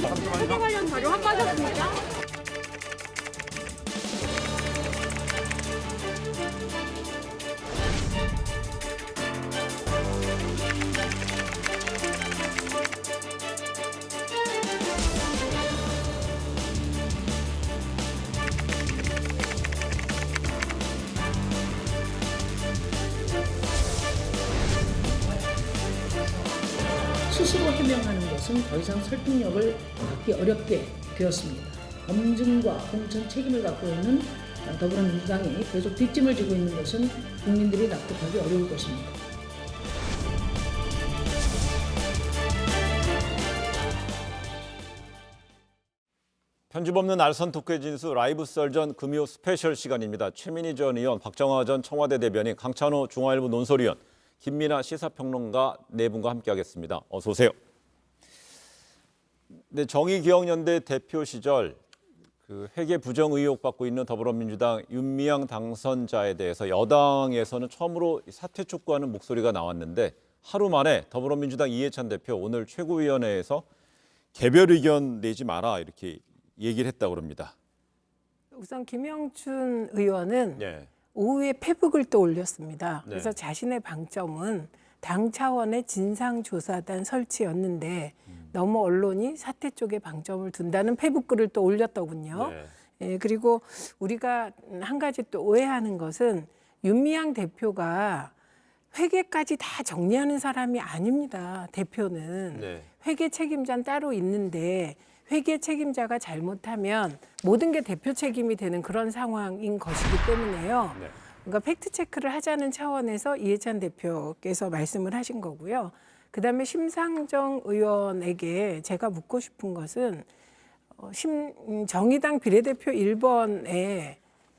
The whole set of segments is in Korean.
회계 관련 자료 확보하셨습니다. 스스로 해명하는 것은 더 이상 설득력을 갖기 어렵게 되었습니다. 검증과 공천 책임을 갖고 있는 더불어민주당이 계속 뒷짐을 지고 있는 것은 국민들이 납득하기 어려울 것입니다. 편집 없는 알선 토크의 진수 라이브 썰전 금요 스페셜 시간입니다. 최민희 전 의원, 박정화 전 청와대 대변인, 강찬호 중앙일보 논설위원, 김민아 시사평론가 네 분과 함께하겠습니다. 어서 오세요. 네, 정의기억연대 대표 시절 회계 부정 의혹 받고 있는 더불어민주당 윤미향 당선자에 대해서 여당에서는 처음으로 사퇴 촉구하는 목소리가 나왔는데 하루 만에 더불어민주당 이해찬 대표 오늘 최고위원회에서 개별 의견 내지 마라 이렇게 얘기를 했다고 합니다. 우선 김영춘 의원은 네. 오후에 페북을 또 올렸습니다. 네. 그래서 자신의 방점은 당 차원의 진상조사단 설치였는데 너무 언론이 사퇴 쪽에 방점을 둔다는 페북 글을 또 올렸더군요. 네. 예, 그리고 우리가 한 가지 또 오해하는 것은 윤미향 대표가 회계까지 다 정리하는 사람이 아닙니다. 대표는. 네. 회계 책임자는 따로 있는데 회계 책임자가 잘못하면 모든 게 대표 책임이 되는 그런 상황인 것이기 때문에요. 네. 그러니까 팩트 체크를 하자는 차원에서 이해찬 대표께서 말씀을 하신 거고요. 그다음에 심상정 의원에게 제가 묻고 싶은 것은 정의당 비례대표 1번의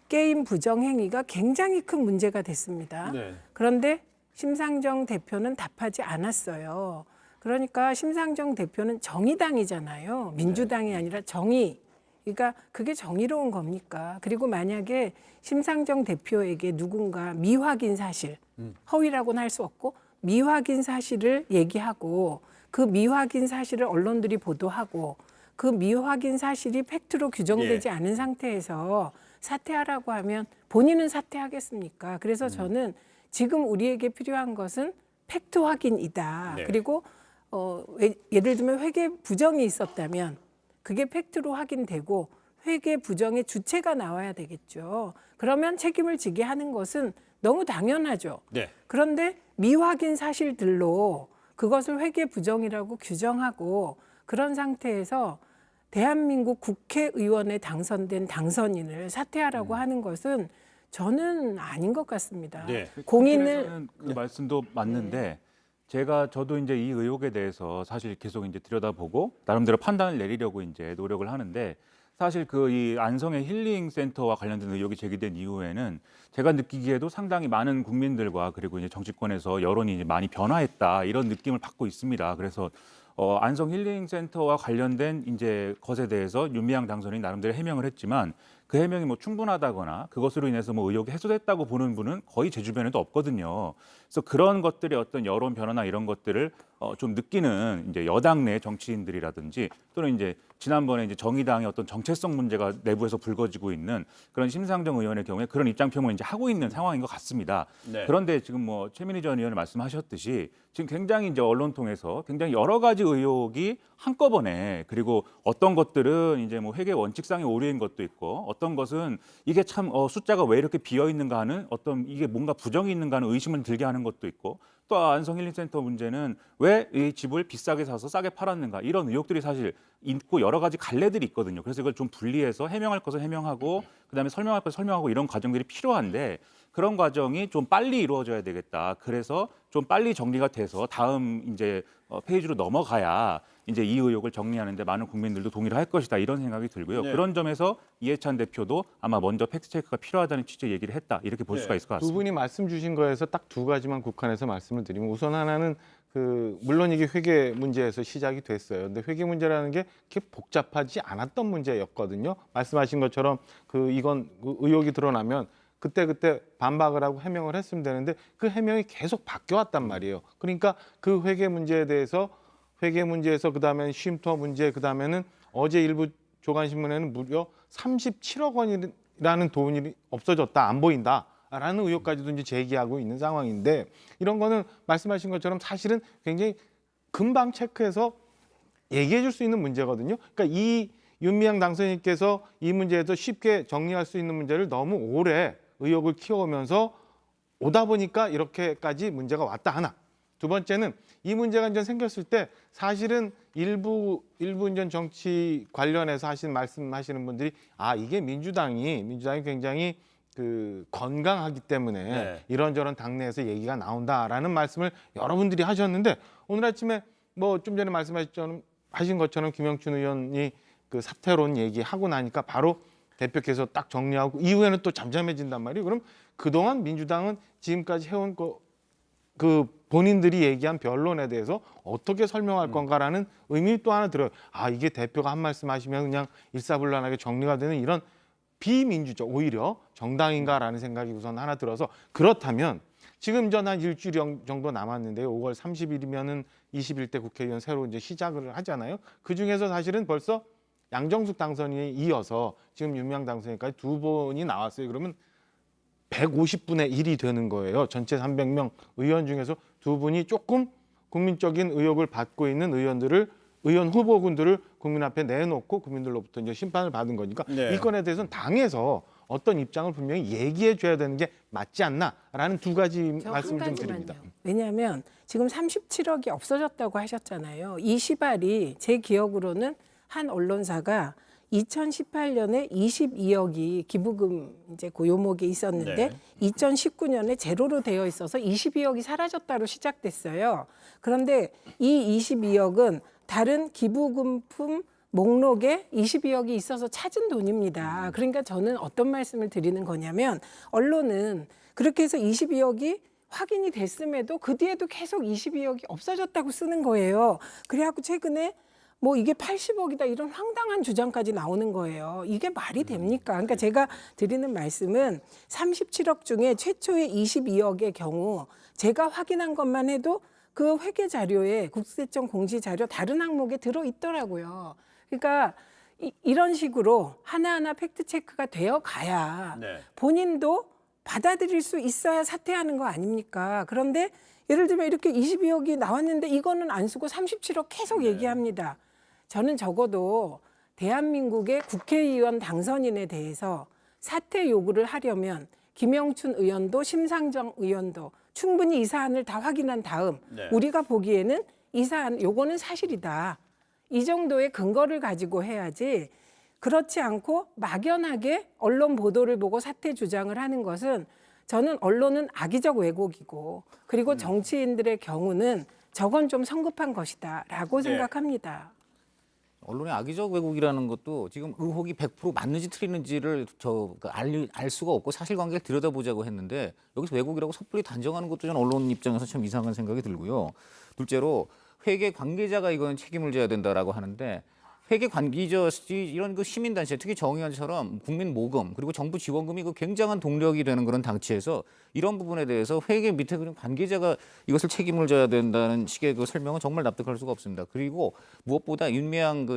게임 부정 행위가 굉장히 큰 문제가 됐습니다. 네. 그런데 심상정 대표는 답하지 않았어요. 그러니까 심상정 대표는 정의당이잖아요. 민주당이 아니라 정의. 그러니까 그게 정의로운 겁니까? 그리고 만약에 심상정 대표에게 누군가 미확인 사실, 허위라고는 할 수 없고 미확인 사실을 얘기하고 그 미확인 사실을 언론들이 보도하고 그 미확인 사실이 팩트로 규정되지 않은 상태에서 사퇴하라고 하면 본인은 사퇴하겠습니까? 그래서 저는 지금 우리에게 필요한 것은 팩트 확인이다. 네. 그리고 예를 들면 회계 부정이 있었다면 그게 팩트로 확인되고 회계 부정의 주체가 나와야 되겠죠. 그러면 책임을 지게 하는 것은 너무 당연하죠. 네. 그런데 미확인 사실들로 그것을 회계 부정이라고 규정하고 그런 상태에서 대한민국 국회의원에 당선된 당선인을 사퇴하라고 하는 것은 저는 아닌 것 같습니다. 네. 공인을 그 말씀도 맞는데 저도 이제 이 의혹에 대해서 사실 계속 이제 들여다보고 나름대로 판단을 내리려고 이제 노력을 하는데 사실 이 안성의 힐링 센터와 관련된 의혹이 제기된 이후에는 제가 느끼기에도 상당히 많은 국민들과 그리고 이제 정치권에서 여론이 이제 많이 변화했다 이런 느낌을 받고 있습니다. 그래서 안성 힐링 센터와 관련된 이제 것에 대해서 윤미향 당선인이 나름대로 해명을 했지만 그 해명이 뭐 충분하다거나 그것으로 인해서 뭐 의혹이 해소됐다고 보는 분은 거의 제 주변에도 없거든요. 그래서 그런 것들의 어떤 여론 변화나 이런 것들을 좀 느끼는 이제 여당 내 정치인들이라든지 또는 이제 지난번에 이제 정의당의 어떤 정체성 문제가 내부에서 불거지고 있는 그런 심상정 의원의 경우에 그런 입장 표명을 이제 하고 있는 상황인 것 같습니다. 네. 그런데 지금 뭐 최민희 전 의원이 말씀하셨듯이 지금 굉장히 이제 언론 통해서 굉장히 여러 가지 의혹이 한꺼번에 그리고 어떤 것들은 이제 뭐 회계 원칙상의 오류인 것도 있고 어떤 것은 이게 참 숫자가 왜 이렇게 비어 있는가 하는 어떤 이게 뭔가 부정이 있는가 하는 의심을 들게 하는 것도 있고 또 안성 힐링센터 문제는 왜 이 집을 비싸게 사서 싸게 팔았는가 이런 의혹들이 사실 있고 여러 가지 갈래들이 있거든요. 그래서 이걸 좀 분리해서 해명할 것을 해명하고 그다음에 설명할 것을 설명하고 이런 과정들이 필요한데 그런 과정이 좀 빨리 이루어져야 되겠다. 그래서 좀 빨리 정리가 돼서 다음 이제 페이지로 넘어가야 이제 이 의혹을 정리하는데 많은 국민들도 동의를 할 것이다 이런 생각이 들고요. 네. 그런 점에서 이해찬 대표도 아마 먼저 팩트 체크가 필요하다는 취지의 얘기를 했다 이렇게 볼 수가 있을 것 두 같습니다. 분이 말씀 주신 거에서 딱 두 가지만 국한해서 말씀을 드리면 우선 하나는 물론 이게 회계 문제에서 시작이 됐어요. 근데 회계 문제라는 게 그렇게 복잡하지 않았던 문제였거든요. 말씀하신 것처럼 이건 의혹이 드러나면 그때 반박을 하고 해명을 했으면 되는데 그 해명이 계속 바뀌어왔단 말이에요. 그러니까 그 회계 문제에 대해서 회계 문제에서 그다음에 쉼터 문제, 그다음에는 어제 일부 조간신문에는 무려 37억 원이라는 돈이 없어졌다, 안 보인다라는 의혹까지도 이제 제기하고 있는 상황인데, 이런 거는 말씀하신 것처럼 사실은 굉장히 금방 체크해서 얘기해 줄 수 있는 문제거든요. 그러니까 이 윤미향 당선인께서 이 문제에서 쉽게 정리할 수 있는 문제를 너무 오래 의혹을 키워오면서 오다 보니까 이렇게까지 문제가 왔다 하나. 두 번째는 이 문제가 이제 생겼을 때 사실은 일부 이제 정치 관련해서 말씀하시는 분들이 이게 민주당이 굉장히 그 건강하기 때문에 네. 이런저런 당내에서 얘기가 나온다라는 말씀을 여러분들이 하셨는데, 오늘 아침에 뭐 좀 전에 말씀하신 것처럼 김영춘 의원이 그 사퇴론 얘기하고 나니까 바로 대표께서 딱 정리하고 이후에는 또 잠잠해진단 말이에요. 그럼 그동안 민주당은 지금까지 해온 그 본인들이 얘기한 변론에 대해서 어떻게 설명할 건가라는 의미 또 하나 들어요. 이게 대표가 한 말씀 하시면 그냥 일사불란하게 정리가 되는 이런 비민주적, 오히려 정당인가라는 생각이 우선 하나 들어서, 그렇다면 지금 한 일주일 정도 남았는데요. 5월 30일이면은 21대 국회의원 새로 이제 시작을 하잖아요. 그 중에서 사실은 벌써 양정숙 당선인에 이어서 지금 윤미향 당선인까지 두 분이 나왔어요. 그러면 150분의 1이 되는 거예요. 전체 300명 의원 중에서 두 분이 조금 국민적인 의혹을 받고 있는 의원 후보군들을 국민 앞에 내놓고 국민들로부터 이제 심판을 받은 거니까 네. 이 건에 대해서는 당에서 어떤 입장을 분명히 얘기해 줘야 되는 게 맞지 않나라는 두 가지 말씀을 좀 드립니다. 왜냐하면 지금 37억이 없어졌다고 하셨잖아요. 이 시발이 제 기억으로는 한 언론사가 2018년에 22억이 기부금 이제 고요목에 있었는데 네. 2019년에 제로로 되어 있어서 22억이 사라졌다로 시작됐어요. 그런데 이 22억은 다른 기부금품 목록에 22억이 있어서 찾은 돈입니다. 그러니까 저는 어떤 말씀을 드리는 거냐면, 언론은 그렇게 해서 22억이 확인이 됐음에도 그 뒤에도 계속 22억이 없어졌다고 쓰는 거예요. 그래갖고 최근에 뭐 이게 80억이다 이런 황당한 주장까지 나오는 거예요. 이게 말이 됩니까? 그러니까 제가 드리는 말씀은 37억 중에 최초의 22억의 경우 제가 확인한 것만 해도 그 회계 자료에 국세청 공시 자료 다른 항목에 들어 있더라고요. 그러니까 이런 식으로 하나하나 팩트 체크가 되어 가야 네. 본인도 받아들일 수 있어야 사퇴하는 거 아닙니까? 그런데 예를 들면 이렇게 22억이 나왔는데 이거는 안 쓰고 37억 계속 얘기합니다. 저는 적어도 대한민국의 국회의원 당선인에 대해서 사퇴 요구를 하려면 김영춘 의원도 심상정 의원도 충분히 이 사안을 다 확인한 다음 네. 우리가 보기에는 이 사안 요거는 사실이다. 이 정도의 근거를 가지고 해야지, 그렇지 않고 막연하게 언론 보도를 보고 사퇴 주장을 하는 것은, 저는 언론은 악의적 왜곡이고 그리고 정치인들의 경우는 저건 좀 성급한 것이다라고 생각합니다. 언론의 악의적 왜곡이라는 것도 지금 의혹이 100% 맞는지 틀리는지를 알 수가 없고 사실관계를 들여다보자고 했는데, 여기서 왜곡이라고 섣불리 단정하는 것도 저는 언론 입장에서 참 이상한 생각이 들고요. 둘째로 회계 관계자가 이건 책임을 져야 된다라고 하는데, 회계 관계자 이런 그 시민단체, 특히 정의원처럼 국민 모금 그리고 정부 지원금이 그 굉장한 동력이 되는 그런 당치에서 이런 부분에 대해서 회계 밑에 그런 관계자가 이것을 책임을 져야 된다는 식의 그 설명은 정말 납득할 수가 없습니다. 그리고 무엇보다 윤미향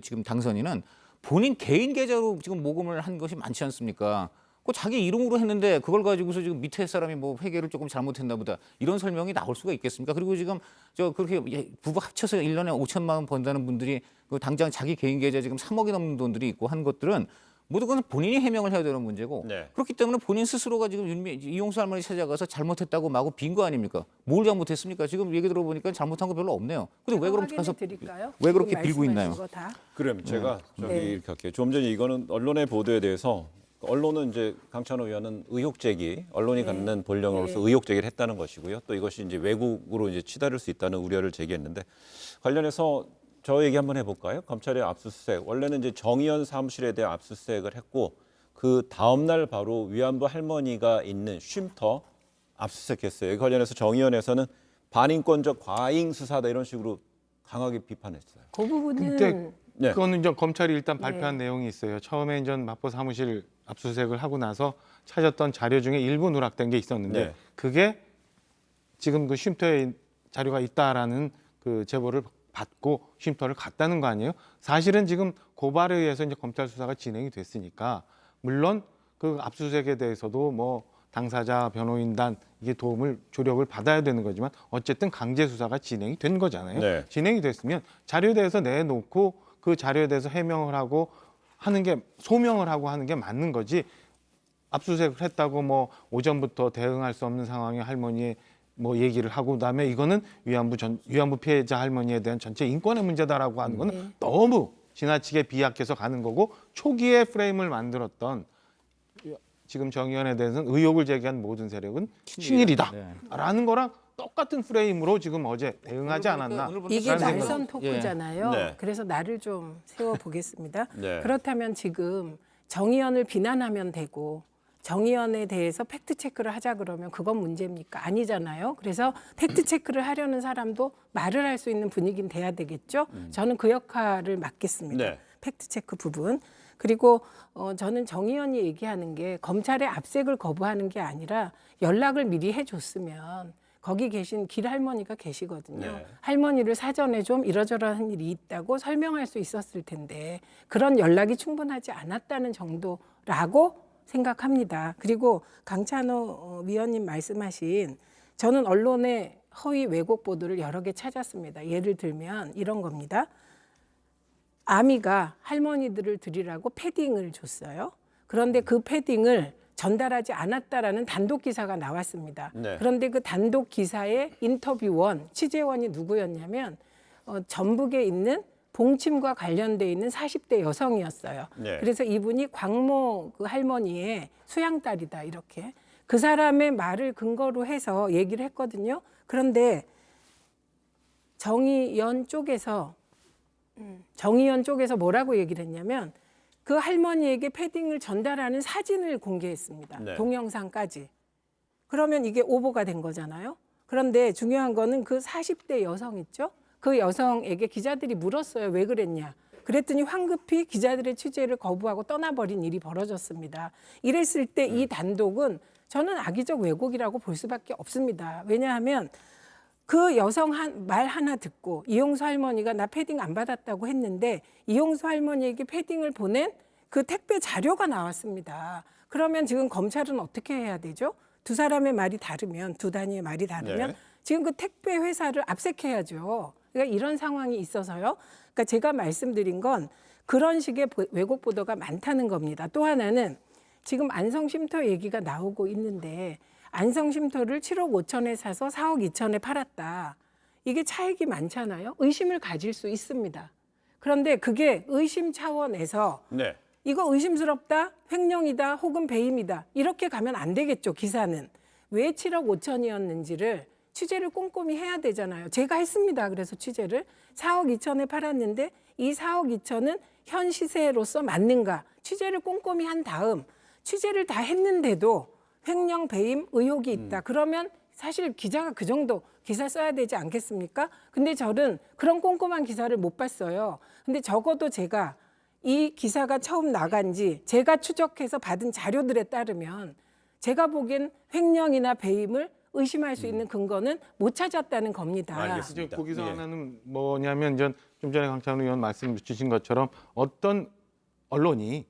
지금 당선인은 본인 개인 계좌로 지금 모금을 한 것이 많지 않습니까? 그 자기 이름으로 했는데 그걸 가지고서 지금 밑에 사람이 뭐 회계를 조금 잘못했나 보다 이런 설명이 나올 수가 있겠습니까? 그리고 지금 그렇게 부부 합쳐서 1년에 5천만 원 번다는 분들이 그 당장 자기 개인 계좌 지금 3억이 넘는 돈들이 있고 한 것들은 모두 그건 본인이 해명을 해야 되는 문제고, 네. 그렇기 때문에 본인 스스로가 지금 이용수 할머니 찾아가서 잘못했다고 마구 빈 거 아닙니까? 뭘 잘못했습니까? 지금 얘기 들어보니까 잘못한 거 별로 없네요. 근데 왜 그럼 가서 드릴까요? 왜 그렇게 지금 빌고 있나요? 말씀하신 거 다? 그럼 제가 네. 이렇게 할게요. 좀 전에 이거는 언론의 보도에 대해서, 언론은 이제 강찬호 의원은 의혹 제기, 언론이 갖는 본령으로서 의혹 제기를 했다는 것이고요. 또 이것이 이제 왜곡으로 이제 치달을 수 있다는 우려를 제기했는데, 관련해서 저 얘기 한번 해볼까요? 검찰의 압수수색, 원래는 이제 정의연 사무실에 대해 압수수색을 했고, 그 다음 날 바로 위안부 할머니가 있는 쉼터 압수수색했어요. 이 관련해서 정의연에서는 반인권적 과잉 수사다 이런 식으로 강하게 비판했어요. 그 부분은 근데 네. 그거는 이제 검찰이 일단 발표한 내용이 있어요. 처음에 이제 마포 사무실 압수수색을 하고 나서 찾았던 자료 중에 일부 누락된 게 있었는데 그게 지금 그 쉼터에 자료가 있다라는 그 제보를 받고 쉼터를 갔다는 거 아니에요? 사실은 지금 고발에 의해서 이제 검찰 수사가 진행이 됐으니까 물론 그 압수수색에 대해서도 뭐 당사자 변호인단 이게 도움을 조력을 받아야 되는 거지만 어쨌든 강제 수사가 진행이 된 거잖아요. 네. 진행이 됐으면 자료에 대해서 내놓고 그 자료에 대해서 해명을 하고 하는 게 소명을 하고 하는 게 맞는 거지. 압수수색을 했다고 뭐 오전부터 대응할 수 없는 상황에 할머니의 뭐 얘기를 하고 그다음에 이거는 위안부 피해자 할머니에 대한 전체 인권의 문제다라고 하는 거는 너무 지나치게 비약해서 가는 거고 초기에 프레임을 만들었던 지금 정의연에 대해서는 의혹을 제기한 모든 세력은 친일이다라는 거랑 똑같은 프레임으로 지금 어제 대응하지 않았나. 이게 라는 생각이 날선 토크잖아요. 네. 그래서 나를 좀 세워보겠습니다. 네. 그렇다면 지금 정의연을 비난하면 되고 정의연에 대해서 팩트체크를 하자 그러면 그건 문제입니까? 아니잖아요. 그래서 팩트체크를 하려는 사람도 말을 할 수 있는 분위기는 돼야 되겠죠. 저는 그 역할을 맡겠습니다. 네. 팩트체크 부분. 그리고 저는 정의연이 얘기하는 게 검찰의 압색을 거부하는 게 아니라 연락을 미리 해줬으면 거기 계신 길할머니가 계시거든요. 네. 할머니를 사전에 좀 이러저러한 일이 있다고 설명할 수 있었을 텐데 그런 연락이 충분하지 않았다는 정도라고 생각합니다. 그리고 강찬호 위원님 말씀하신 저는 언론의 허위 왜곡 보도를 여러 개 찾았습니다. 예를 들면 이런 겁니다. 아미가 할머니들을 드리라고 패딩을 줬어요. 그런데 그 패딩을 전달하지 않았다라는 단독 기사가 나왔습니다. 네. 그런데 그 단독 기사의 인터뷰원, 취재원이 누구였냐면 전북에 있는 봉침과 관련돼 있는 40대 여성이었어요. 네. 그래서 이분이 광모 그 할머니의 수양딸이다 이렇게 그 사람의 말을 근거로 해서 얘기를 했거든요. 그런데 정의연 쪽에서 뭐라고 얘기를 했냐면 그 할머니에게 패딩을 전달하는 사진을 공개했습니다. 네. 동영상까지. 그러면 이게 오보가 된 거잖아요. 그런데 중요한 거는 그 40대 여성 있죠? 그 여성에게 기자들이 물었어요. 왜 그랬냐. 그랬더니 황급히 기자들의 취재를 거부하고 떠나버린 일이 벌어졌습니다. 이랬을 때 이 단독은 저는 악의적 왜곡이라고 볼 수밖에 없습니다. 왜냐하면 그 여성 말 하나 듣고 이용수 할머니가 나 패딩 안 받았다고 했는데 이용수 할머니에게 패딩을 보낸 그 택배 자료가 나왔습니다. 그러면 지금 검찰은 어떻게 해야 되죠? 두 사람의 말이 다르면, 두 단위의 말이 다르면 네. 지금 그 택배 회사를 압색해야죠. 그러니까 이런 상황이 있어서요. 그러니까 제가 말씀드린 건 그런 식의 왜곡 보도가 많다는 겁니다. 또 하나는 지금 안성쉼터 얘기가 나오고 있는데 안성쉼터를 7억 5천에 사서 4억 2천에 팔았다. 이게 차익이 많잖아요. 의심을 가질 수 있습니다. 그런데 그게 의심 차원에서 네. 이거 의심스럽다, 횡령이다, 혹은 배임이다 이렇게 가면 안 되겠죠. 기사는. 왜 7억 5천이었는지를 취재를 꼼꼼히 해야 되잖아요. 제가 했습니다. 그래서 취재를 4억 2천에 팔았는데 이 4억 2천은 현 시세로서 맞는가 취재를 꼼꼼히 한 다음 취재를 다 했는데도 횡령 배임 의혹이 있다. 그러면 사실 기자가 그 정도 기사 써야 되지 않겠습니까? 근데 저는 그런 꼼꼼한 기사를 못 봤어요. 근데 적어도 제가 이 기사가 처음 나간 지 제가 추적해서 받은 자료들에 따르면 제가 보기엔 횡령이나 배임을 의심할 수 있는 근거는 못 찾았다는 겁니다. 알겠습니다. 이제 거기서 예. 하나는 뭐냐면 좀 전에 강찬호 의원 말씀 주신 것처럼 어떤 언론이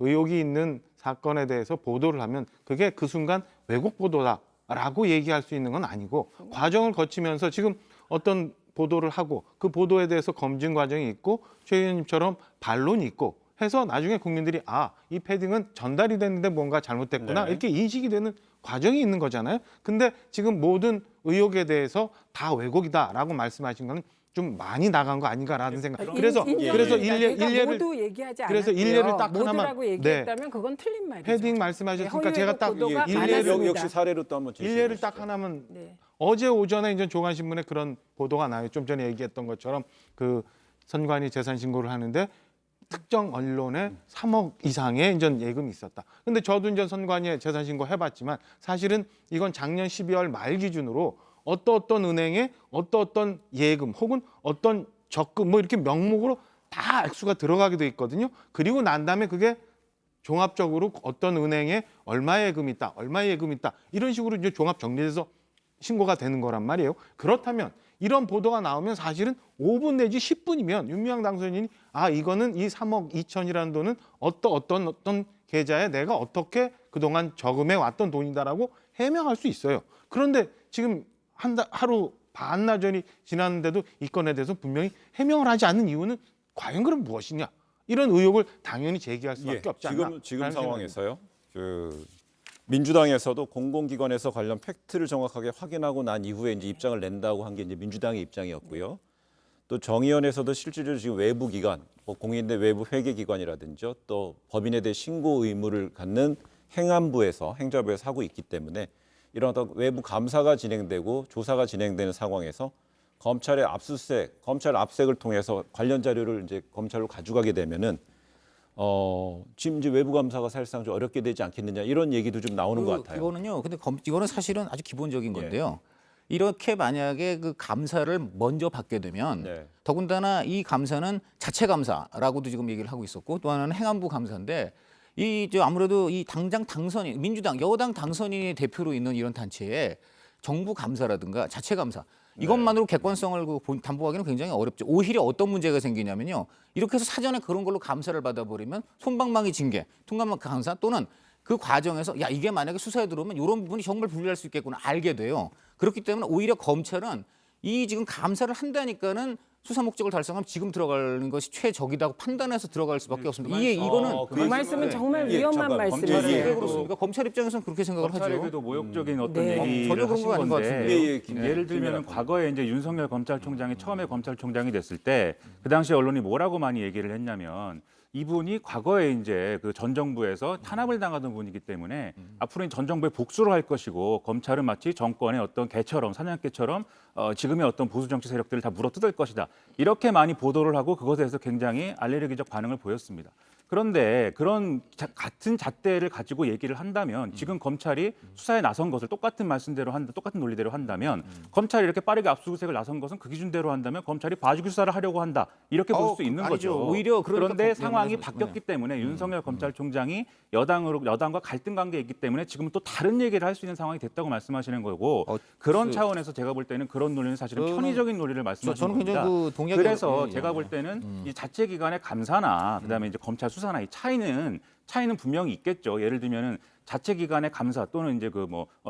의혹이 있는 사건에 대해서 보도를 하면 그게 그 순간 왜곡 보도다라고 얘기할 수 있는 건 아니고 과정을 거치면서 지금 어떤 보도를 하고 그 보도에 대해서 검증 과정이 있고 최 의원님처럼 반론이 있고 해서 나중에 국민들이 이 패딩은 전달이 됐는데 뭔가 잘못됐구나 네. 이렇게 인식이 되는 과정이 있는 거잖아요. 근데 지금 모든 의혹에 대해서 다 왜곡이다라고 말씀하신 거는 좀 많이 나간 거 아닌가라는 생각. 그래서 일례를 모두 얘기하지 않았고요. 그래서 일례를 딱 하나만 모두라고 얘기했다면 그건 틀린 말이죠. 패딩 말씀하셨으니까 네, 제가 딱 허위 왜곡 보도가 일례를 많았습니다. 역시 사례로 또 한번 제시해 일례를 주시죠. 딱 하나만 네. 어제 오전에 이제 조간신문에 그런 보도가 나요. 좀 전에 얘기했던 것처럼 그 선관위 재산 신고를 하는데 특정 언론에 3억 이상의 이제 예금이 있었다. 근데 저도 이제 선관위에 재산 신고 해봤지만 사실은 이건 작년 12월 말 기준으로 어떤 은행에 어떤 예금 혹은 어떤 적금 뭐 이렇게 명목으로 다 액수가 들어가게 돼 있거든요. 그리고 난 다음에 그게 종합적으로 어떤 은행에 얼마의 예금이 있다, 얼마의 예금이 있다 이런 식으로 이제 종합 정리돼서 신고가 되는 거란 말이에요. 그렇다면 이런 보도가 나오면 사실은 5분 내지 10분이면 윤미향 당선인이 이거는 이 3억 2천이라는 돈은 어떤 계좌에 내가 어떻게 그동안 저금해 왔던 돈이다라고 해명할 수 있어요. 그런데 지금 하루 반나절이 지났는데도 이 건에 대해서 분명히 해명을 하지 않는 이유는 과연 그럼 무엇이냐? 이런 의혹을 당연히 제기할 수밖에 없지 않나? 지금 상황에서요. 민주당에서도 공공기관에서 관련 팩트를 정확하게 확인하고 난 이후에 이제 입장을 낸다고 한 게 이제 민주당의 입장이었고요. 또 정의연에서도 실질적으로 지금 외부 기관, 공인대 외부 회계기관이라든지 또 법인에 대해 신고 의무를 갖는 행안부에서 행자부에서 하고 있기 때문에 이런 어떤 외부 감사가 진행되고 조사가 진행되는 상황에서 검찰 압수색을 통해서 관련 자료를 이제 검찰로 가져가게 되면은 지금 이제 외부 감사가 사실상 좀 어렵게 되지 않겠느냐 이런 얘기도 좀 나오는 것 같아요. 이거는요. 근데 이거는 사실은 아주 기본적인 건데요. 이렇게 만약에 그 감사를 먼저 받게 되면 네. 더군다나 이 감사는 자체 감사라고도 지금 얘기를 하고 있었고 또 하나는 행안부 감사인데 아무래도 이 당장 당선인 민주당 여당 당선인이 대표로 있는 이런 단체에 정부 감사라든가 자체 감사 이것만으로 객관성을 담보하기는 굉장히 어렵죠. 오히려 어떤 문제가 생기냐면요. 이렇게 해서 사전에 그런 걸로 감사를 받아버리면 솜방망이 징계, 통감망 감사 또는 그 과정에서 이게 만약에 수사에 들어오면 이런 부분이 정말 불리할 수 있겠구나 알게 돼요. 그렇기 때문에 오히려 검찰은 이 지금 감사를 한다니까는 수사 목적을 달성하면 지금 들어가는 것이 최적이라고 판단해서 들어갈 수밖에 없습니다. 이거는 그 말씀은 정말 위험한 잠깐, 왜 말씀이세요. 그렇습니까? 검찰 입장에서는 그렇게 생각을 검찰의 하죠. 그래도 모욕적인 어떤 네. 얘기를 전혀 그런 거 하신 아닌 것 건데 같은데요. 예를 들면 과거에 이제 윤석열 검찰총장이 처음에 검찰총장이 됐을 때 그 당시 언론이 뭐라고 많이 얘기를 했냐면 이분이 과거에 이제 그 전 정부에서 탄압을 당하던 분이기 때문에 앞으로는 전 정부에 복수를 할 것이고 검찰은 마치 정권의 어떤 개처럼 사냥개처럼 지금의 어떤 보수 정치 세력들을 다 물어뜯을 것이다. 이렇게 많이 보도를 하고 그것에 대해서 굉장히 알레르기적 반응을 보였습니다. 그런데 그런 같은 잣대를 가지고 얘기를 한다면 지금 검찰이 수사에 나선 것을 똑같은 논리대로 한다면 검찰이 이렇게 빠르게 압수수색을 나선 것은 그 기준대로 한다면 검찰이 봐주기 수사를 하려고 한다 이렇게 볼 수 있는 아니죠. 거죠. 오히려 그런데 상황이 네. 바뀌었기 때문에 윤석열 검찰총장이 여당과 갈등 관계에 있기 때문에 지금 또 다른 얘기를 할 수 있는 상황이 됐다고 말씀하시는 거고 그런 차원에서 제가 볼 때는 그런 논리는 사실은 편의적인 논리를 말씀하시는 저는 겁니다. 굉장히 동의하기 그래서 예, 제가 볼 때는 이 자체 기관의 감사나 그다음에 이제 검찰 수사나 이 차이는 분명히 있겠죠. 예를 들면은 자체 기관의 감사 또는 이제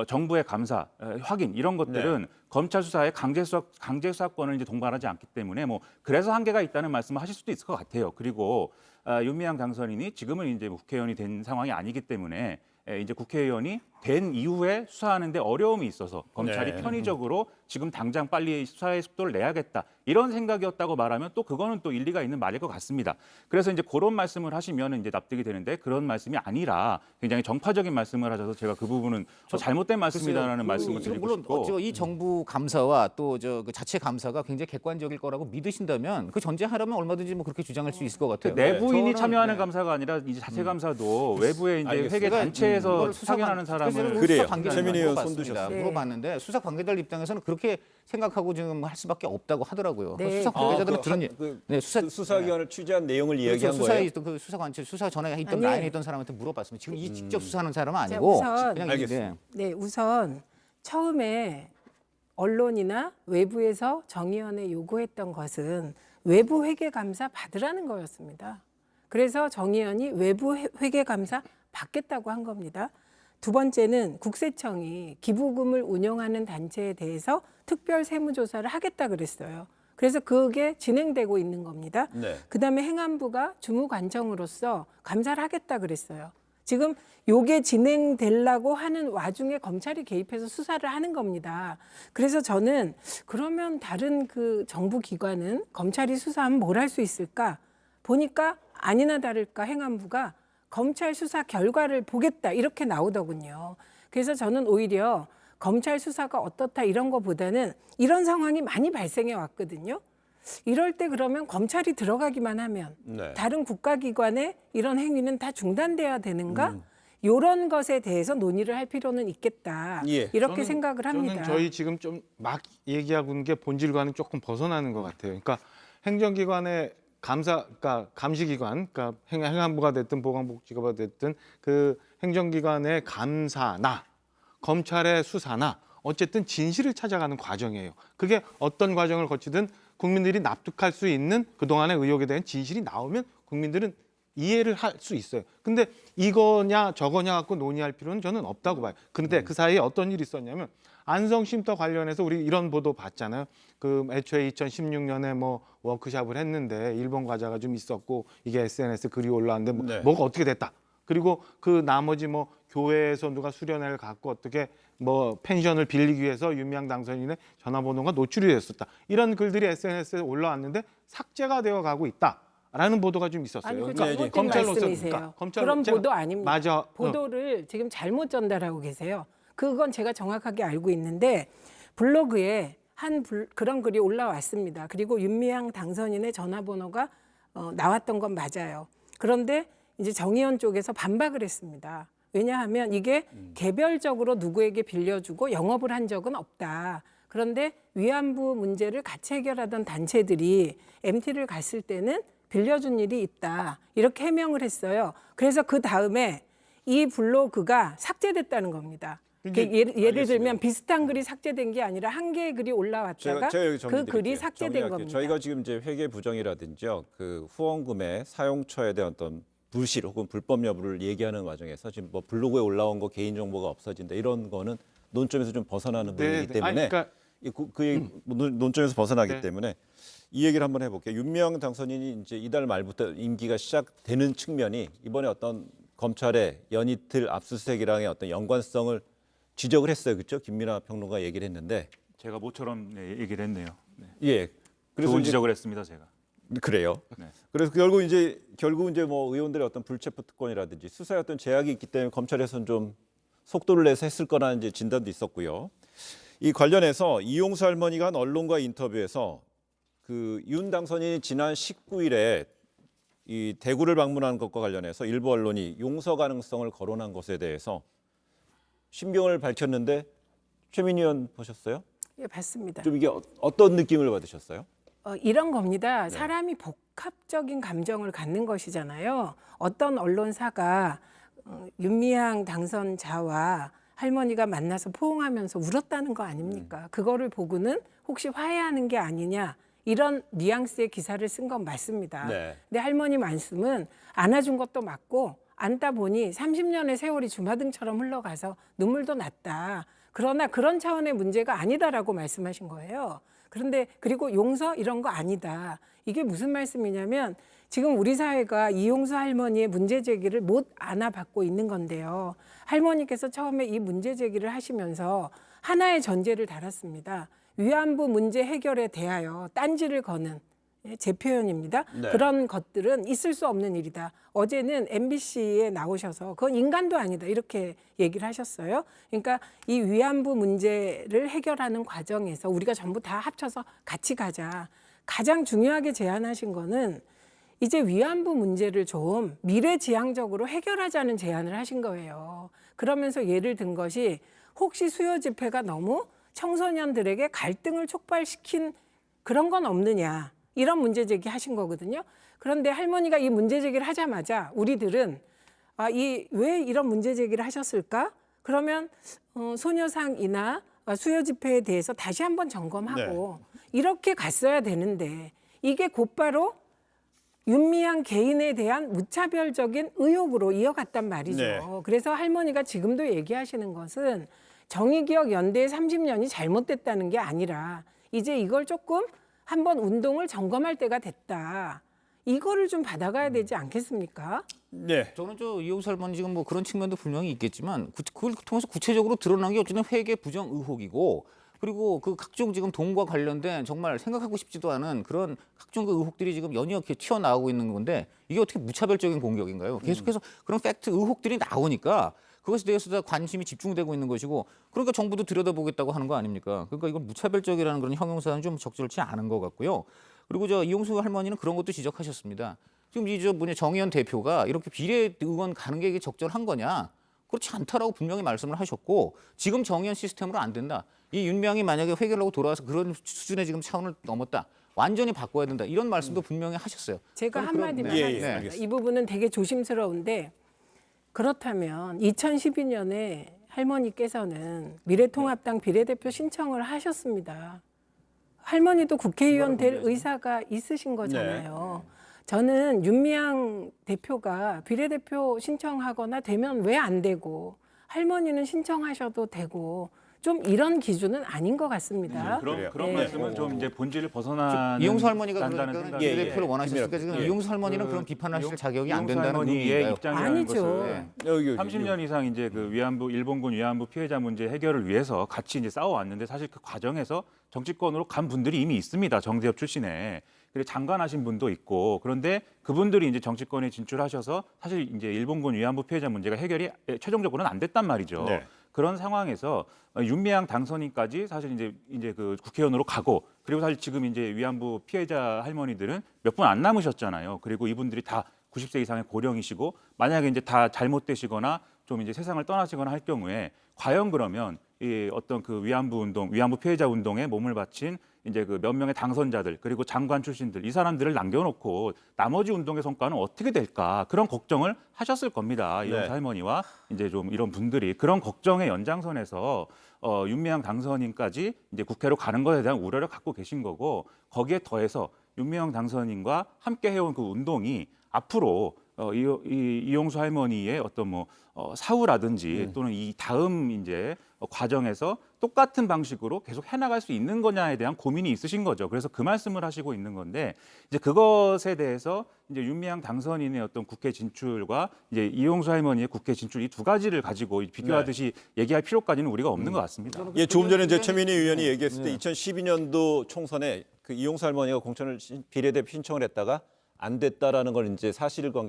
정부의 감사 확인 이런 것들은 검찰 수사의 강제 수사권을 이제 동반하지 않기 때문에 그래서 한계가 있다는 말씀을 하실 수도 있을 것 같아요. 그리고 윤미향 당선인이 지금은 이제 국회의원이 된 상황이 아니기 때문에 이제 국회의원이 된 이후에 수사하는데 어려움이 있어서 검찰이 네. 편의적으로 지금 당장 빨리 수사의 속도를 내야겠다 이런 생각이었다고 말하면 또 그거는 또 일리가 있는 말일 것 같습니다. 그래서 이제 그런 말씀을 하시면 이제 납득이 되는데 그런 말씀이 아니라 굉장히 정파적인 말씀을 하셔서 제가 그 부분은 잘못된 말씀이다라는 말씀을 드리고 물론 싶고 이 정부 감사와 또 그 자체 감사가 굉장히 객관적일 거라고 믿으신다면 그 전제하라면 얼마든지 그렇게 주장할 수 있을 것 같아요. 내부인이 저는- 참여하는 네. 감사가 아니라 이제 자체 감사도 외부의 이제 알겠습니다. 회계 단체에서 이걸 확인하는 사람을 그래요. 수사 관계자를 최민희 의원 물어봤습니다. 손 드셨어요. 물어봤는데 수사 관계자들 입장에서는 그렇게 생각하고 지금 할 수밖에 없다고 하더라고요. 네. 수사 관계자들은 들은 수사기관을 취재한 내용을 그렇죠. 이야기한 수사에 거예요. 있던 그 수사관체 수사 전에 있던 아니. 라인에 있던 사람한테 물어봤습니다. 지금 이 직접 수사하는 사람은 자, 아니고 우선 그냥 알겠습니다. 네, 우선 처음에 언론이나 외부에서 정의연에 요구했던 것은 외부 회계 감사 받으라는 거였습니다. 그래서 정의연이 외부 회계 감사 받겠다고 한 겁니다. 두 번째는 국세청이 기부금을 운영하는 단체에 대해서 특별 세무조사를 하겠다 그랬어요. 그래서 그게 진행되고 있는 겁니다. 네. 그다음에 행안부가 주무관청으로서 감사를 하겠다 그랬어요. 지금 요게 진행되려고 하는 와중에 검찰이 개입해서 수사를 하는 겁니다. 그래서 저는 그러면 다른 그 정부 기관은 검찰이 수사하면 뭘 할 수 있을까? 보니까 아니나 다를까 행안부가 검찰 수사 결과를 보겠다 이렇게 나오더군요. 그래서 저는 오히려 검찰 수사가 어떻다 이런 거보다는 이런 상황이 많이 발생해 왔거든요. 이럴 때 그러면 검찰이 들어가기만 하면 네. 다른 국가기관의 이런 행위는 다 중단돼야 되는가? 이런 것에 대해서 논의를 할 필요는 있겠다. 예. 이렇게 생각을 합니다. 저는 저희 지금 좀 막 얘기하고 있는 게 본질과는 조금 벗어나는 것 같아요. 그러니까 행정기관의 그러니까 감시기관, 그러니까 행안부가 됐든 보건복지부가 됐든 그 행정기관의 감사나 검찰의 수사나 어쨌든 진실을 찾아가는 과정이에요. 그게 어떤 과정을 거치든 국민들이 납득할 수 있는 그동안의 의혹에 대한 진실이 나오면 국민들은 이해를 할 수 있어요. 근데 이거냐 저거냐 갖고 논의할 필요는 저는 없다고 봐요. 근데 그 사이에 어떤 일이 있었냐면 안성쉼터 관련해서 우리 이런 보도 봤잖아요. 그 애초에 2016년에 뭐 워크숍을 했는데 일본 과자가 좀 있었고 이게 SNS 글이 올라왔는데 네. 뭐가 어떻게 됐다. 그리고 그 나머지 뭐 교회에서 누가 수련회를 갖고 어떻게 뭐 펜션을 빌리기 위해서 윤미향 당선인의 전화번호가 노출이 됐었다. 이런 글들이 SNS에 올라왔는데 삭제가 되어 가고 있다라는 보도가 좀 있었어요. 아니, 그 그러니까 잘못된 검찰로서 말씀이세요. 그러니까 그런 제가- 보도 아닙니다. 맞아. 보도를 지금 잘못 전달하고 계세요. 그건 제가 정확하게 알고 있는데 블로그에 그런 글이 올라왔습니다. 그리고 윤미향 당선인의 전화번호가 나왔던 건 맞아요. 그런데 이제 정의원 쪽에서 반박을 했습니다. 왜냐하면 이게 개별적으로 누구에게 빌려주고 영업을 한 적은 없다. 그런데 위안부 문제를 같이 해결하던 단체들이 MT를 갔을 때는 빌려준 일이 있다. 이렇게 해명을 했어요. 그래서 그 다음에 이 블로그가 삭제됐다는 겁니다. 예를 들면 비슷한 글이 삭제된 게 아니라 한 개의 글이 올라왔다가 제가 여기 그 정리드릴게요. 글이 삭제된 정리할게요. 겁니다. 저희가 지금 이제 회계 부정이라든지요, 그 후원금의 사용처에 대한 어떤 부실 혹은 불법 여부를 얘기하는 과정에서 지금 뭐 블로그에 올라온 거 개인 정보가 없어진다 이런 거는 논점에서 좀 벗어나는 부분이기 때문에 아니, 그러니까 논점에서 벗어나기 네. 때문에 이 얘기를 한번 해볼게요. 윤미향 당선인이 이제 이달 말부터 임기가 시작되는 측면이 이번에 어떤 검찰의 연이틀 압수수색이랑의 어떤 연관성을 지적을 했어요, 그렇죠? 김민하 평론가 얘기를 했는데, 제가 모처럼 네, 얘기를 했네요. 네. 예, 그래서 좋은 이제 지적을 했습니다, 제가. 그래요. 네. 그래서 결국 이제 뭐 의원들의 어떤 불체포 특권이라든지 수사에 어떤 제약이 있기 때문에 검찰에서는 좀 속도를 내서 했을 거라는 이제 진단도 있었고요. 이 관련해서 이용수 할머니가 한 언론과 인터뷰에서 그 윤 당선인이 지난 19일에 이 대구를 방문한 것과 관련해서 일부 언론이 용서 가능성을 거론한 것에 대해서 심경을 밝혔는데 최민희 의원 보셨어요? 예, 봤습니다. 좀 이게 어떤 느낌을 받으셨어요? 이런 겁니다. 사람이 복합적인 감정을 갖는 것이잖아요. 어떤 언론사가 윤미향 당선자와 할머니가 만나서 포옹하면서 울었다는 거 아닙니까? 그거를 보고는 혹시 화해하는 게 아니냐 이런 뉘앙스의 기사를 쓴 건 맞습니다. 네. 근데 할머니 말씀은 안아준 것도 맞고 안다 보니 30년의 세월이 주마등처럼 흘러가서 눈물도 났다. 그러나 그런 차원의 문제가 아니다라고 말씀하신 거예요. 그런데 그리고 용서 이런 거 아니다. 이게 무슨 말씀이냐면 지금 우리 사회가 이용수 할머니의 문제 제기를 못 안아받고 있는 건데요. 할머니께서 처음에 이 문제 제기를 하시면서 하나의 전제를 달았습니다. 위안부 문제 해결에 대하여 딴지를 거는 제 표현입니다. 네. 그런 것들은 있을 수 없는 일이다. 어제는 MBC에 나오셔서 그건 인간도 아니다 이렇게 얘기를 하셨어요. 그러니까 이 위안부 문제를 해결하는 과정에서 우리가 전부 다 합쳐서 같이 가자. 가장 중요하게 제안하신 거는 이제 위안부 문제를 좀 미래지향적으로 해결하자는 제안을 하신 거예요. 그러면서 예를 든 것이 혹시 수요 집회가 너무 청소년들에게 갈등을 촉발시킨 그런 건 없느냐. 이런 문제 제기하신 거거든요. 그런데 할머니가 이 문제 제기를 하자마자 우리들은 왜 이런 문제 제기를 하셨을까? 그러면 소녀상이나 수요 집회에 대해서 다시 한번 점검하고 이렇게 갔어야 되는데 이게 곧바로 윤미향 개인에 대한 무차별적인 의혹으로 이어갔단 말이죠. 네. 그래서 할머니가 지금도 얘기하시는 것은 정의기억연대의 30년이 잘못됐다는 게 아니라 이제 이걸 조금 한번 운동을 점검할 때가 됐다. 이거를 좀 받아가야 되지 않겠습니까? 네. 저는 이용수 할머니 지금 뭐 그런 측면도 분명히 있겠지만 그걸 통해서 구체적으로 드러난 게 어쨌든 회계 부정 의혹이고 그리고 그 각종 지금 돈과 관련된 정말 생각하고 싶지도 않은 그런 각종 그 의혹들이 지금 연이어서 튀어나오고 있는 건데 이게 어떻게 무차별적인 공격인가요? 계속해서 그런 팩트 의혹들이 나오니까 그것에 대해서 다 관심이 집중되고 있는 것이고 그러니까 정부도 들여다보겠다고 하는 거 아닙니까? 그러니까 이건 무차별적이라는 그런 형용사는 좀 적절치 않은 것 같고요. 그리고 이용수 할머니는 그런 것도 지적하셨습니다. 지금 정의연 대표가 이렇게 비례 의원 가는 게 이게 적절한 거냐? 그렇지 않다라고 분명히 말씀을 하셨고 지금 정의연 시스템으로 안 된다. 이 윤미향이 만약에 회계를 하고 돌아와서 그런 수준의 지금 차원을 넘었다. 완전히 바꿔야 된다. 이런 말씀도 분명히 하셨어요. 제가 한마디만 예, 예, 하겠습니다. 알겠습니다. 이 부분은 되게 조심스러운데 그렇다면 2012년에 할머니께서는 미래통합당 비례대표 신청을 하셨습니다. 할머니도 국회의원 될 의사가 있으신 거잖아요. 저는 윤미향 대표가 비례대표 신청하거나 되면 왜 안 되고 할머니는 신청하셔도 되고 좀 이런 기준은 아닌 것 같습니다. 그런 네. 말씀은 좀 이제 본질을 벗어나는 이용수 할머니가 난다는 그러니까 생각이 비례대표를 원하셨으니까 지금 이용수 할머니는 그런 비판하실 자격이 안 된다는 할머니의 의미인가요? 입장이라는 아니죠. 것을 30년 이상 이제 그 위안부 일본군 위안부 피해자 문제 해결을 위해서 같이 이제 싸워왔는데 사실 그 과정에서 정치권으로 간 분들이 이미 있습니다. 정대협 출신에. 그리고 장관하신 분도 있고 그런데 그분들이 이제 정치권에 진출하셔서 사실 이제 일본군 위안부 피해자 문제가 해결이 최종적으로는 안 됐단 말이죠. 네. 그런 상황에서 윤미향 당선인까지 사실 이제 그 국회의원으로 가고 그리고 사실 지금 이제 위안부 피해자 할머니들은 몇 분 안 남으셨잖아요. 그리고 이분들이 다 90세 이상의 고령이시고 만약에 이제 다 잘못되시거나 좀 이제 세상을 떠나시거나 할 경우에 과연 그러면 이 어떤 그 위안부 운동, 위안부 피해자 운동에 몸을 바친 이제 그 몇 명의 당선자들 그리고 장관 출신들 이 사람들을 남겨놓고 나머지 운동의 성과는 어떻게 될까 그런 걱정을 하셨을 겁니다. 이용수 할머니와 이제 좀 이런 분들이 그런 걱정의 연장선에서 윤미향 당선인까지 이제 국회로 가는 것에 대한 우려를 갖고 계신 거고 거기에 더해서 윤미향 당선인과 함께 해온 그 운동이 앞으로 이용수 할머니의 어떤 뭐 사후라든지 또는 이 다음 이제 과정에서 똑같은 방식으로 계속 해나갈 수 있는 거냐에 대한 고민이 있으신 거죠. 그래서 그 말씀을 하시고 있는 건데 이제 그것에 대해서 이제 윤미향 당선인의 어떤 국회 진출과 이제 이용수 할머니의 국회 진출 이 두 가지를 가지고 비교하듯이 얘기할 필요까지는 우리가 없는 것 같습니다. 예, 조금 전에 이제 최민희 의원이 얘기했을 때 2012년도 총선에 그 이용수 할머니가 공천을 비례대표 신청을 했다가 안 됐다라는 걸 이제 사실을 이건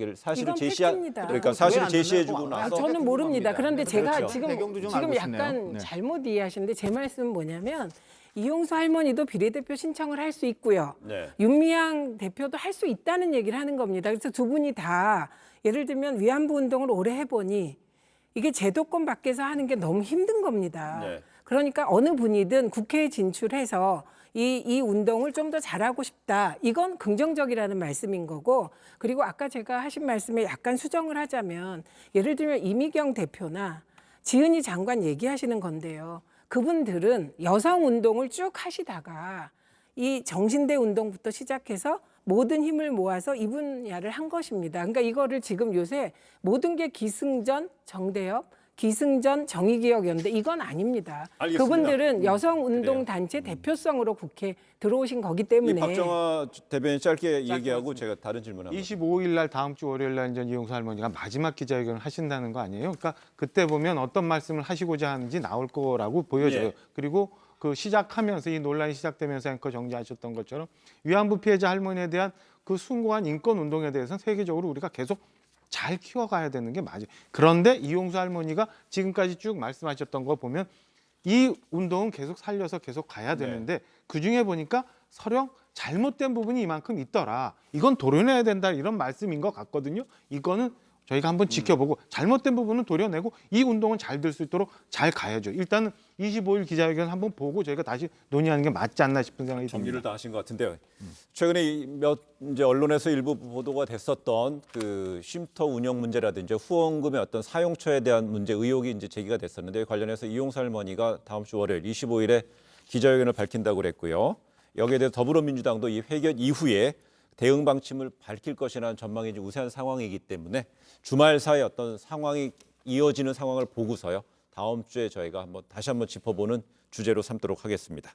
제시한 팩트입니다. 그러니까 왜 사실을 안 제시해주고 됐나요? 나서 저는 모릅니다. 그런데 제가 그렇죠. 지금 배경도 좀 알고 싶네요. 약간 네. 잘못 이해하시는데 제 말씀은 뭐냐면 이용수 할머니도 비례대표 신청을 할 수 있고요. 네. 윤미향 대표도 할 수 있다는 얘기를 하는 겁니다. 그래서 두 분이 다 예를 들면 위안부 운동을 오래 해보니 이게 제도권 밖에서 하는 게 너무 힘든 겁니다. 네. 그러니까 어느 분이든 국회에 진출해서 이 운동을 좀 더 잘하고 싶다. 이건 긍정적이라는 말씀인 거고 그리고 아까 제가 하신 말씀에 약간 수정을 하자면 예를 들면 이미경 대표나 지은희 장관 얘기하시는 건데요. 그분들은 여성 운동을 쭉 하시다가 이 정신대 운동부터 시작해서 모든 힘을 모아서 이 분야를 한 것입니다. 그러니까 이거를 지금 요새 모든 게 기승전 정대협 기승전 정의기억연대 이건 아닙니다. 알겠습니다. 그분들은 여성운동단체 대표성으로 국회에 들어오신 거기 때문에 이 박정화 대변인 짧게 얘기하고 제가 다른 질문합니다. 25일 날 다음 주 월요일 날 이제 이용수 할머니가 마지막 기자회견을 하신다는 거 아니에요? 그러니까 그때 보면 어떤 말씀을 하시고자 하는지 나올 거라고 보여져요. 예. 그리고 그 시작하면서 이 논란이 시작되면서 앵커 정리하셨던 것처럼 위안부 피해자 할머니에 대한 그 숭고한 인권 운동에 대해서는 세계적으로 우리가 계속 잘 키워가야 되는 게 맞아요. 그런데 이용수 할머니가 지금까지 쭉 말씀하셨던 거 보면 이 운동은 계속 살려서 계속 가야 되는데 그중에 보니까 서령 잘못된 부분이 이만큼 있더라. 이건 도려내야 된다 이런 말씀인 것 같거든요. 이거는 저희가 한번 지켜보고 잘못된 부분은 도려내고 이 운동은 잘 될 수 있도록 잘 가야죠. 일단은 25일 기자회견 한번 보고 저희가 다시 논의하는 게 맞지 않나 싶은 생각이 듭니다. 정리를 다 하신 것 같은데요. 최근에 이제 언론에서 일부 보도가 됐었던 그 쉼터 운영 문제라든지 후원금의 어떤 사용처에 대한 문제 의혹이 이제 제기가 됐었는데 관련해서 이용수 할머니가 다음 주 월요일 25일에 기자회견을 밝힌다고 그랬고요. 여기에 대해서 더불어민주당도 이 회견 이후에 대응 방침을 밝힐 것이라는 전망이 이제 우세한 상황이기 때문에 주말 사이 어떤 상황이 이어지는 상황을 보고서요. 다음 주에 저희가 다시 한번 짚어보는 주제로 삼도록 하겠습니다.